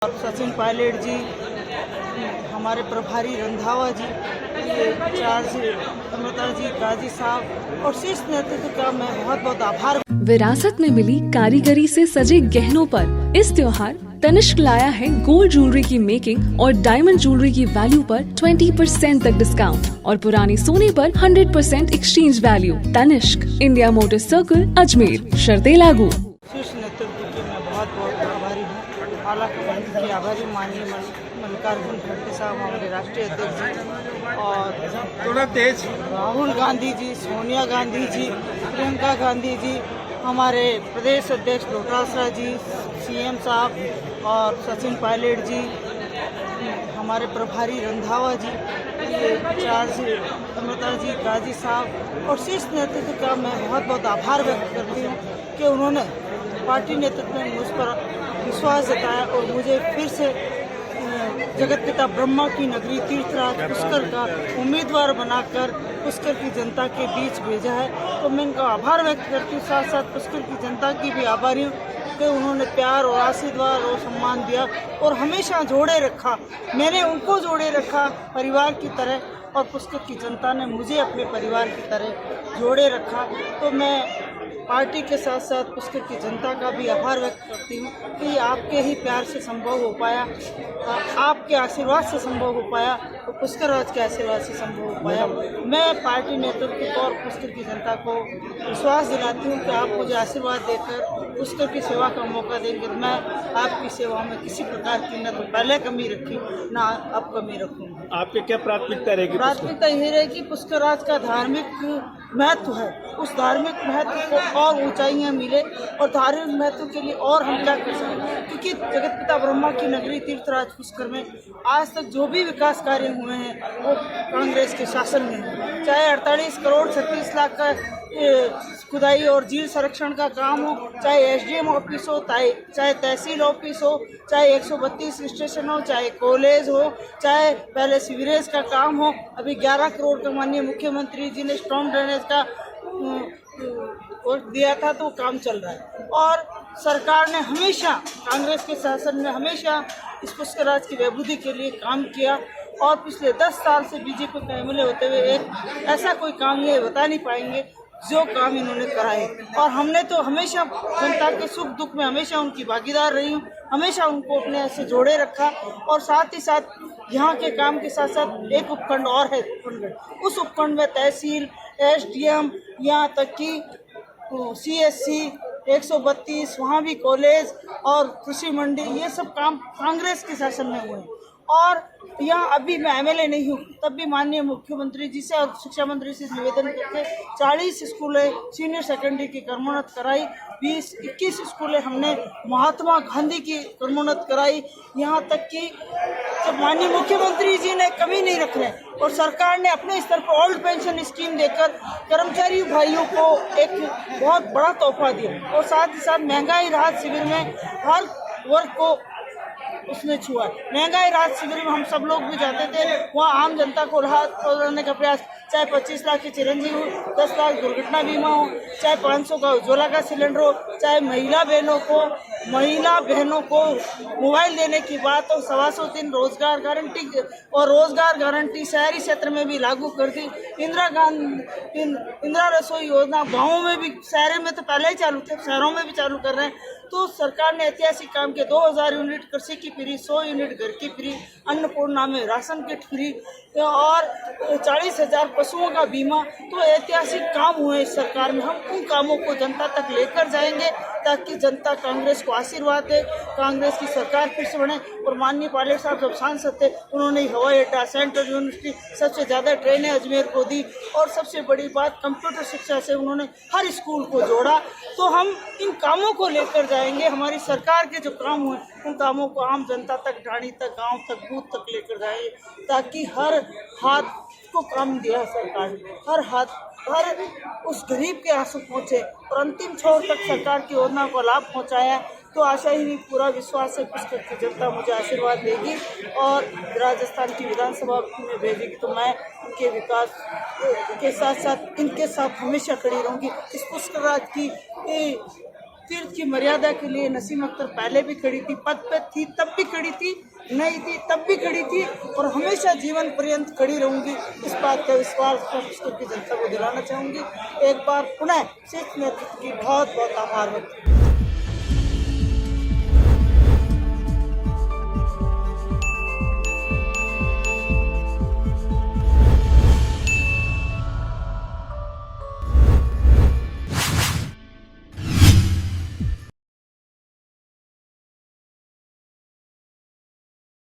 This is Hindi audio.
और सचिन पायलट जी, हमारे प्रभारी रंधावा जी, चार्ज अमृता जी, गाजी साहब और शीर्ष नेतृत्व का मैं बहुत बहुत आभार। विरासत में मिली कारीगरी से सजे गहनों पर इस त्योहार तनिष्क लाया है गोल्ड ज्वेलरी की मेकिंग और डायमंड ज्वेलरी की वैल्यू पर 20% तक डिस्काउंट और पुराने सोने पर 100% exchange value. Tanishq, India Motor Circle, Ajmer. शर्तें लागू। शीर्ष नेतृत्व की मैं बहुत बहुत आभारी हूँ। हालांकि की आभारी माननीय मल्लिकार्जुन खड़गे साहब, हमारे राष्ट्रीय अध्यक्ष जी, और थोड़ा तेज राहुल गांधी जी, सोनिया गांधी जी, प्रियंका गांधी जी, हमारे प्रदेश अध्यक्ष डोटासरा जी, सीएम साहब और सचिन पायलट जी, हमारे प्रभारी रंधावा जी, चार्ज अमृता जी, गाजी साहब और शीर्ष नेतृत्व का मैं बहुत बहुत आभार व्यक्त करती हूँ कि उन्होंने पार्टी नेतृत्व में मुझ पर विश्वास जताया और मुझे फिर से जगत पिता ब्रह्मा की नगरी तीर्थराज पुष्कर का उम्मीदवार बनाकर पुष्कर की जनता के बीच भेजा है। तो मैं इनका आभार व्यक्त करती हूँ। साथ साथ पुष्कर की जनता की भी आभारी हूँ कि उन्होंने प्यार और आशीर्वाद और सम्मान दिया और हमेशा जोड़े रखा। मैंने उनको जोड़े रखा परिवार की तरह और पुष्कर की जनता ने मुझे अपने परिवार की तरह जोड़े रखा। तो मैं पार्टी के साथ साथ पुष्कर की जनता का भी आभार व्यक्त करती हूँ कि आपके ही प्यार से संभव हो पाया, आपके आशीर्वाद से संभव हो पाया और पुष्कर राज के आशीर्वाद से संभव हो पाया। मैं पार्टी नेतृत्व को और पुष्कर की जनता को विश्वास दिलाती हूँ कि आप मुझे आशीर्वाद देकर पुष्कर की सेवा का मौका देंगे। मैं आपकी सेवा में किसी प्रकार की न तो पहले कमी रखी ना अब कमी रखूँगी। आपकी क्या प्राथमिकता रहेगी? प्राथमिकता यही रहेगी पुष्कर राज का धार्मिक महत्व है, उस धार्मिक महत्व को और ऊंचाइयां मिले और धार्मिक महत्व के लिए और हम क्या कर सकते, क्योंकि जगत पिता ब्रह्मा की नगरी तीर्थराज पुष्कर में आज तक जो भी विकास कार्य हुए हैं वो कांग्रेस के शासन में है। चाहे 48 करोड़ 36 लाख का खुदाई और झील संरक्षण का काम हो, चाहे एसडीएम ऑफिस हो, चाहे तहसील ऑफिस हो, चाहे 132 स्टेशन हो, चाहे कॉलेज हो, चाहे पहले सीवरेज का काम हो। अभी 11 करोड़ का माननीय मुख्यमंत्री जी ने स्ट्रॉन्ग ड्रेनेज का दिया था, तो काम चल रहा है। और सरकार ने हमेशा कांग्रेस के शासन में हमेशा इस पुष्कर राज की बेबूदी के लिए काम किया और पिछले 10 साल से बीजेपी का एमएलए होते हुए एक ऐसा कोई काम ये बता नहीं पाएंगे जो काम इन्होंने कराए। और हमने तो हमेशा जनता के सुख दुख में हमेशा उनकी भागीदार रही हूँ, हमेशा उनको अपने से जोड़े रखा। और साथ ही साथ यहाँ के काम के साथ साथ एक उपखंड और है, उस उपखंड में तहसील, एसडीएम, यहाँ तक कि सीएससी 132, वहाँ भी कॉलेज और कृषि मंडी, ये सब काम कांग्रेस के शासन में हुए हैं। और यहाँ अभी मैं एमएलए नहीं हूँ, तब भी माननीय मुख्यमंत्री जी से और शिक्षा मंत्री से निवेदन करके 40 स्कूलें सीनियर सेकेंडरी की क्रमोन्नत कराई, 20-21 स्कूलें हमने महात्मा गांधी की क्रमोन्नत कराई। यहाँ तक कि जब माननीय मुख्यमंत्री जी ने कमी नहीं रख रहे और सरकार ने अपने स्तर पर ओल्ड पेंशन स्कीम देकर कर्मचारी भाइयों को एक बहुत बड़ा तोहफा दिया और साथ ही साथ महंगाई राहत शिविर में हर वर्ग को उसने छुआ। महंगाई राहत शिविर में हम सब लोग भी जाते थे, वहाँ आम जनता को राहत पहुँचाने का प्रयास, चाहे 25 लाख की चिरंजीवी हो, 10 लाख दुर्घटना बीमा हो, चाहे 500 का उज्ज्वला का सिलेंडर हो, चाहे महिला बहनों को मोबाइल देने की बात हो, 125 रोजगार गारंटी और रोजगार गारंटी शहरी क्षेत्र में भी लागू कर दी। इंदिरा रसोई योजना गाँवों में भी, शहरों में तो पहले ही चालू थे, शहरों में भी चालू कर रहे हैं। तो सरकार ने ऐतिहासिक काम किया। 2000 यूनिट कृषि की फ्री, 100 यूनिट घर की फ्री, अन्नपूर्णा में राशन किट फ्री और 40,000 पशुओं का बीमा। तो ऐतिहासिक काम हुए इस सरकार में। हम उन कामों को जनता तक लेकर जाएंगे ताकि जनता कांग्रेस को आशीर्वाद दे, कांग्रेस की सरकार फिर से बने। और माननीय पायलट साहब जब सांसद थे, उन्होंने हवाई अड्डा, सेंट्रल यूनिवर्सिटी, सबसे ज़्यादा ट्रेनें अजमेर को दी और सबसे बड़ी बात कंप्यूटर शिक्षा से उन्होंने हर स्कूल को जोड़ा। तो हम इन कामों को लेकर जाएंगे। हमारी सरकार के जो काम हुए उन कामों को आम जनता तक, ढाणी तक, गांव तक, बूथ तक लेकर जाएंगे ताकि हर हाथ को काम दिया सरकार ने, हर उस गरीब के आंसू पहुँचे और अंतिम छोर तक सरकार की योजना को लाभ पहुँचाया। तो आशा ही नहीं, पूरा विश्वास है पुष्कर की जनता मुझे आशीर्वाद देगी और राजस्थान की विधानसभा में भेजेगी। तो मैं इनके विकास के साथ साथ इनके साथ हमेशा खड़ी रहूँगी। इस पुष्कर राज की तीर्थ की मर्यादा के लिए नसीम अख्तर पहले भी खड़ी थी, पद पे थी तब भी खड़ी थी, नहीं थी तब भी खड़ी थी और हमेशा जीवन पर्यंत खड़ी रहूंगी। इस बात का विश्वास छत्तीसगढ़ की जनता को दिलाना चाहूँगी। एक बार पुनः सिख नेतृत्व की बहुत बहुत आभार व्यक्त